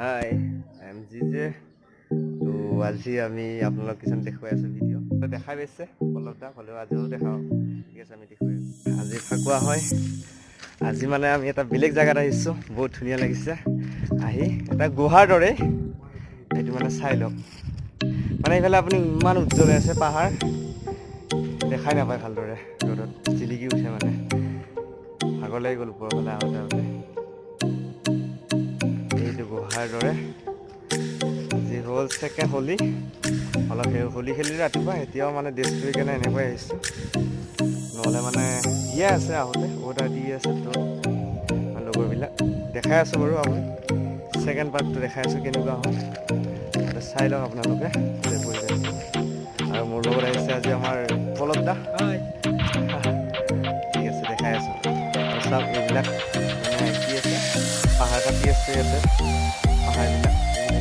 হাই M G J তো আজি আমি আপোনালোক কিছুমান দেখুৱাই আছোঁ ভিডিঅ' দেখাই পাইছে অলপটা হ'লেও আজিও দেখাওঁ ঠিক আছে আমি দেখুৱাই আজি ফাকুৱা হয় আজি মানে আমি এটা বেলেগ জেগাত আহিছোঁ বহুত ধুনীয়া লাগিছে আহি এটা গুহাৰ দৰে এইটো মানে চাই লওক মানে এইফালে আপুনি ইমান উজ্জ্বল হৈ আছে পাহাৰ দেখাই নাপায় ভালদৰে ৰ'দত জিলিকি উঠে মানে ভাগৰ লাগি গ'ল ওপৰৰ ফালে আহোঁতে এইটো গুহাৰ দৰে আজি হ'ল ছেকেণ্ড হোলী অলপ হোলী খেলিলোঁ ৰাতিপুৱা এতিয়াও মানে ড্ৰেছ কৰি কেনে এনেকৈ আহিছোঁ নহ'লে মানে দিয়ে আছে আহোঁতে অৰ্ডাৰ দি আছে তো লগৰবিলাক দেখাই আছোঁ বাৰু আপুনি ছেকেণ্ড পাৰ্টটো দেখাই আছোঁ কেনেকুৱা হয় চাই লওক আপোনালোকে আৰু মোৰ লগত আহিছে আজি আমাৰ পলক দা ঠিক আছে দেখাই আছোঁ আৰু চাওক এইবিলাক মানে কি আছে পাহাৰ কাটি আছে ইয়াতে পাহাৰবিলাক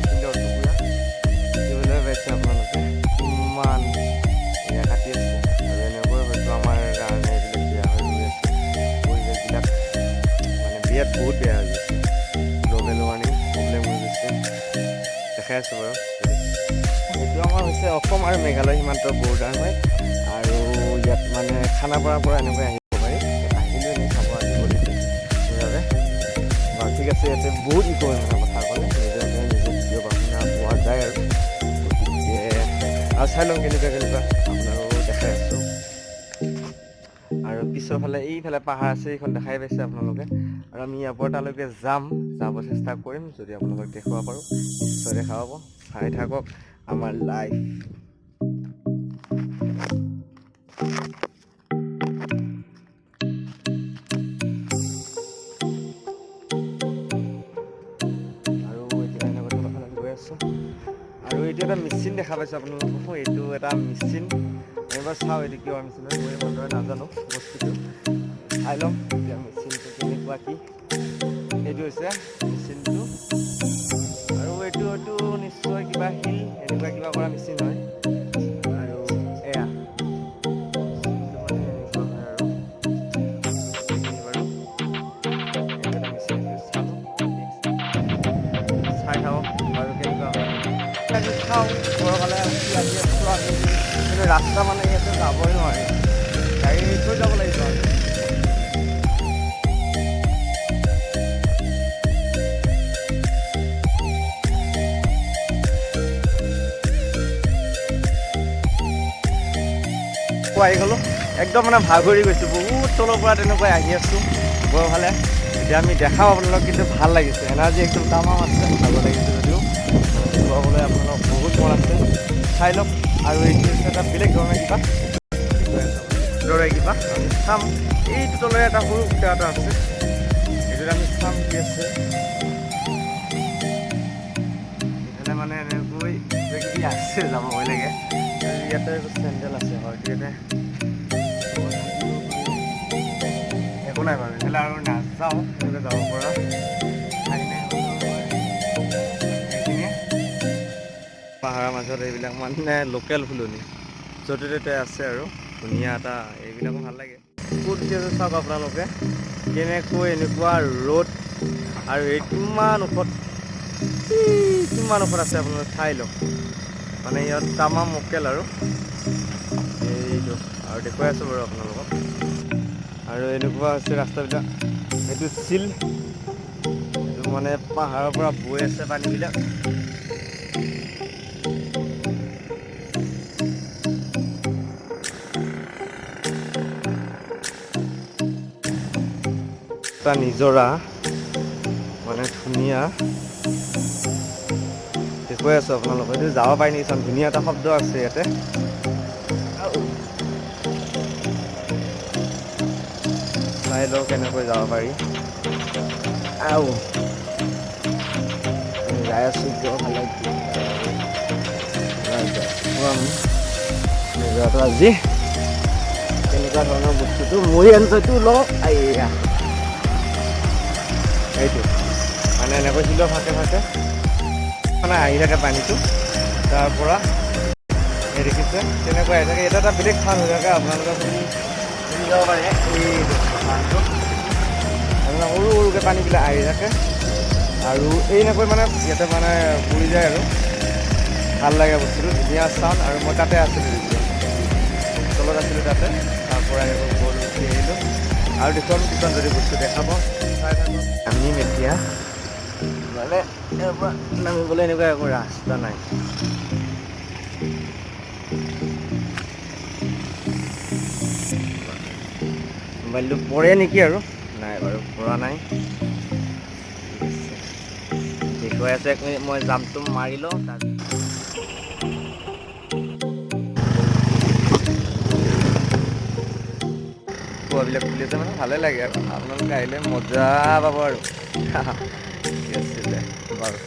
শিলৰ টুকুৰা দেখিবলৈ পাইছে আপোনালোকে ইমান এয়া কাটি আছে আৰু এনেকৈ হয়তো আমাৰ কাৰণে এইবিলাক বেয়া হৈ গৈ আছে পৰিৱেশবিলাক মানে বিয়াত বহুত বেয়া হৈ গৈছে গ্ল'বেল ৱাৰ্মিং প্ৰব্লেম হৈ গৈছে দেখাই আছোঁ বাৰু এইটো আমাৰ হৈছে অসম আৰু মেঘালয় সীমান্তৰ বৰ্ডাৰ হয় আৰু ইয়াত মানে খানাপাৰাৰ পৰা এনেকৈ আহিব পাৰি আহিলোঁ এনেই চাব আজি কৰিছে সেইবাবে বাৰু ঠিক আছে ইয়াতে বহুত ইক' হয় মানে কথা ক'লে নিজে ভিডিঅ' আপোনাৰ পোৱা যায় আৰু গতিকে আৰু চাই লওঁ কেনেকুৱা আপোনালোকো দেখাই আছোঁ আৰু পিছৰ ফালে এইফালে পাহাৰ আছে এইখন দেখাই পাইছে আপোনালোকে আৰু আমি ইয়াৰ পৰা তালৈকে যাব চেষ্টা কৰিম যদি আপোনালোকক দেখুৱাব পাৰোঁ নিশ্চয় দেখা পাব চাই থাকক আমাৰ লাইফ আৰু এইটো এটা মেচিন দেখা পাইছোঁ আপোনালোকক এইটো এটা মেচিন এবাৰ চাওঁ এইটো কিয় মেচিন হয় মই ভালদৰে নাজানো বস্তুটো চাই ল'ম এতিয়া মেচিনটো কেনেকুৱা কি এইটো হৈছে মেচিনটো আৰু এইটো হয়তো নিশ্চয় কিবা শিল এনেকুৱা কিবা কৰা মেচিন হয় আৰু এয়া চাই থাকক বাৰু কেনেকুৱা হয় চাওঁ ওপৰৰ ফালে আহি আছোঁ আমি কিন্তু ৰাস্তা মানে ইয়াতে যাবই নোৱাৰি গাড়ী থৈ যাব লাগিব আৰু আহি গ'লোঁ একদম মানে ভাগৰি গৈছোঁ বহুত তলৰ পৰা তেনেকৈ আহি আছোঁ ওপৰৰ ফালে এতিয়া আমি দেখাওঁ আপোনালোক কিন্তু ভাল লাগিছে এনাৰ্জি একদম তামাম আছে ভাগৰ লাগিছে যদিও দেখুৱাবলৈ আপোনালোক বহুত মন আছে চাই লওক আৰু এইটো এটা বেলেগ ধৰণৰ কিবা আমি চাম এইটো তলৰে এটা সৰু ফুটা এটা আছে এইটোত আমি চাম কি আছে এইফালে মানে এনেকৈ কিবাকিবি আছে যাব ভয় লাগে ইয়াতে চেণ্ডেল আছে হয়তো ইয়াতে একো নাই বাৰু এইফালে আৰু নাযাওঁ এনেকৈ যাব পৰা এইখিনিয়ে পাহাৰৰ মাজত এইবিলাক মানে লোকেল ফুলনি য'তে ত'তে আছে আৰু ধুনীয়া এটা এইবিলাকো ভাল লাগে ক'ত উঠি আছে চাওক আপোনালোকে কেনেকৈ এনেকুৱা ৰ'দ আৰু এই কিমান ওখত আছে আপোনালোকে চাই লওক মানে ইয়াত তামাম লোকেল আৰু এইটো আৰু দেখুৱাই আছোঁ বাৰু আপোনালোকক আৰু এনেকুৱা হৈছে ৰাস্তাবিলাক এইটো চিল এইটো মানে পাহাৰৰ পৰা বৈ আছে পানীবিলাক এটা নিজৰা মানে ধুনীয়া দেখুৱাই আছোঁ আপোনালোকে এইটো যাব পাৰি নেকি চাম ধুনীয়া এটা শব্দ আছে ইয়াতে চাই লওঁ কেনেকৈ যাব পাৰি যাই আছোঁ কিয় ভাল নিজৰাটো আজি কেনেকুৱা ধৰণৰ বস্তুটো মই এনজয়টো লওঁ এইয়া এইটো মানে এনেকৈ শিলৰ ফাকে মানে আহি থাকে পানীটো তাৰ পৰা এই দেখিছে তেনেকৈ আহি থাকে এটা এটা বেলেগ ভাল হৈ থাকে আপোনালোকে শুনি যাব পাৰে এই ধানটো আপোনাৰ সৰুকৈ পানীবিলাক আহি থাকে আৰু এনেকৈ মানে ইয়াতে মানে পৰি যায় আৰু ভাল লাগে বস্তুটো, ধুনীয়া চাউণ্ড। আৰু মই তাতে আছিলোঁ তেতিয়া, তলত আছিলোঁ তাতে, তাৰপৰা গ'ল উঠি আহিলোঁ। আৰু দেখুৱাম কিছুমান যদি বস্তু দেখাব চাই থাকোঁ। নামিম এতিয়া, মানে ইয়াৰ পৰা নামিবলৈ এনেকুৱা একো ৰাস্তা নাই। মোবাইলটো পৰে নেকি আৰু, নাই বাৰু পৰা নাই। দেখুৱাই আছে 1 মিনিট, মই জাম্পটো মাৰি লওঁ। কুৱাবিলাক ফুলি আছে মানে ভালে লাগে আৰু আপোনালোকে আহিলে মজা পাব আৰু ঠিক আছে বাৰু,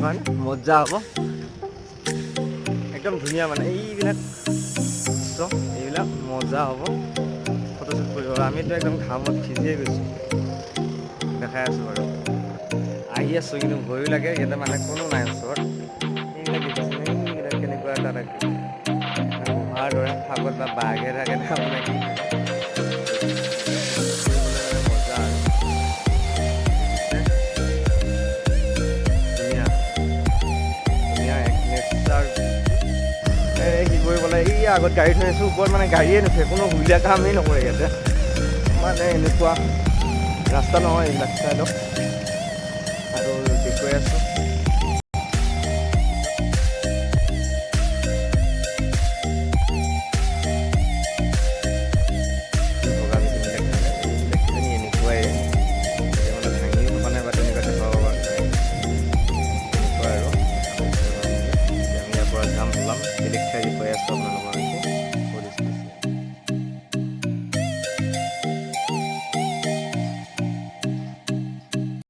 মানে মজা হ'ব একদম ধুনীয়া। মানে এইবিলাক এইবিলাক মজা হ'ব ফটোশ্বুট কৰিব। আমিতো একদম ঘামত ভিজিয়ে গৈছোঁ, দেখাই আছোঁ বাৰু। আহি আছোঁ কিন্তু ভয়ো লাগে, ইয়াতে মানে কোনো নাই ওচৰত। এইবিলাক দেখিছেনে, এইবিলাক কেনেকুৱা এটা লাগে গুহাৰ দৰে, আগত বা বাঘে থাকে নে আপোনাৰ কি থাকে। মজা আৰু ধুনীয়া ধুনীয়া এক নেচাৰ। কি কৰিব লাগে, এই আগত গাড়ী থৈ আছোঁ, ওপৰত মানে গাড়ীয়ে নুঠে, কোনো সুবিধা কামেই নকৰে ইয়াতে। মানে এনেকুৱা ৰাস্তা নহয় এইবিলাক চাইডত। আৰু দেখুৱাই আছোঁ